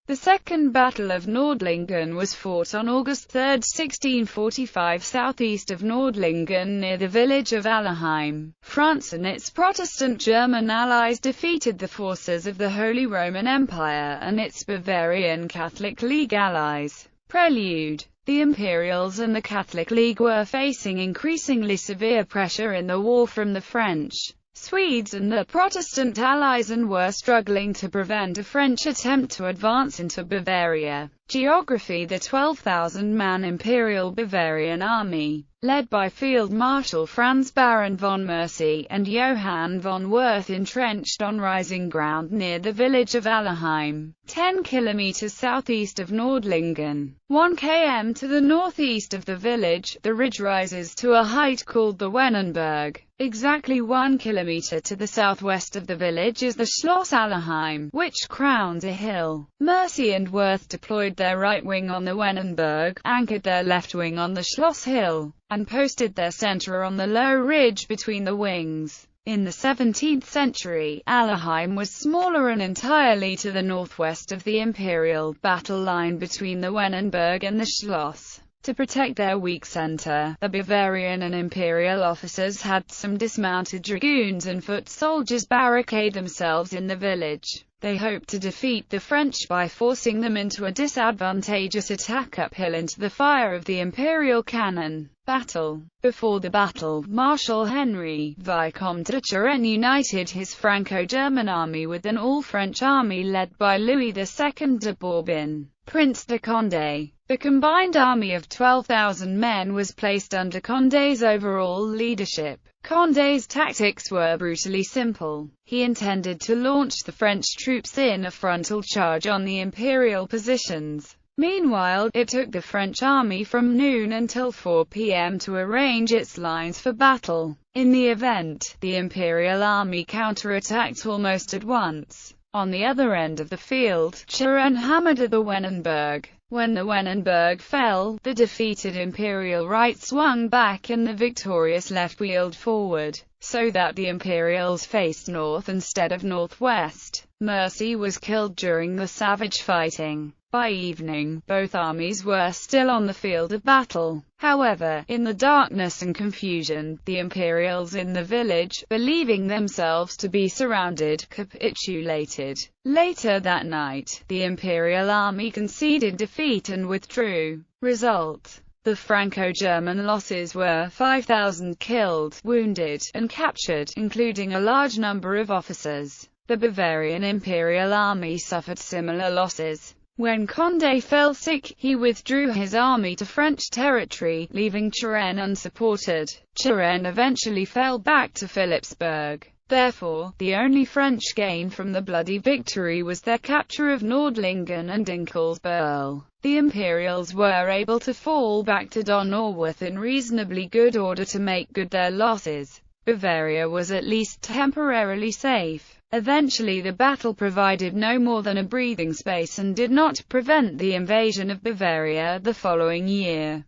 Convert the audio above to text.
The Second Battle of Nördlingen was fought on August 3, 1645 southeast of Nördlingen near the village of Alerheim. France and its Protestant German allies defeated the forces of the Holy Roman Empire and its Bavarian Catholic League allies. Prelude: the Imperials and the Catholic League were facing increasingly severe pressure in the war from the French, Swedes and the Protestant allies, and were struggling to prevent a French attempt to advance into Bavaria. Geography: the 12,000-man Imperial Bavarian army, led by Field Marshal Franz Baron von Mercy and Johann von Werth, entrenched on rising ground near the village of Alerheim, 10 km southeast of Nördlingen. 1 km to the northeast of the village, the ridge rises to a height called the Wennenberg. Exactly 1 km to the southwest of the village is the Schloss Alerheim, which crowns a hill. Mercy and Werth deployed their right wing on the Wennenberg, anchored their left wing on the Schloss Hill, and posted their center on the low ridge between the wings. In the 17th century, Alerheim was smaller and entirely to the northwest of the imperial battle line between the Wennenberg and the Schloss. To protect their weak center, the Bavarian and imperial officers had some dismounted dragoons and foot soldiers barricade themselves in the village. They hoped to defeat the French by forcing them into a disadvantageous attack uphill into the fire of the imperial cannon. Battle. Before the battle, Marshal Henry, Vicomte de Turenne united his Franco-German army with an all-French army led by Louis II de Bourbon, Prince de Condé. The combined army of 12,000 men was placed under Condé's overall leadership. Condé's tactics were brutally simple. He intended to launch the French troops in a frontal charge on the imperial positions. Meanwhile, it took the French army from noon until 4 p.m. to arrange its lines for battle. In the event, the imperial army counterattacked almost at once. On the other end of the field, Turenne hammered at the Wennenberg. When the Wennenberg fell, the defeated imperial right swung back and the victorious left wheeled forward, so that the Imperials faced north instead of northwest. Mercy was killed during the savage fighting. By evening, both armies were still on the field of battle. However, in the darkness and confusion, the Imperials in the village, believing themselves to be surrounded, capitulated. Later that night, the Imperial army conceded defeat and withdrew. Result: the Franco-German losses were 5,000 killed, wounded, and captured, including a large number of officers. The Bavarian Imperial army suffered similar losses. When Condé fell sick, he withdrew his army to French territory, leaving Turenne unsupported. Turenne eventually fell back to Philipsburg. Therefore, the only French gain from the bloody victory was their capture of Nördlingen and Dinkelsbühl. The Imperials were able to fall back to Donauwörth in reasonably good order to make good their losses. Bavaria was at least temporarily safe. Eventually the battle provided no more than a breathing space and did not prevent the invasion of Bavaria the following year.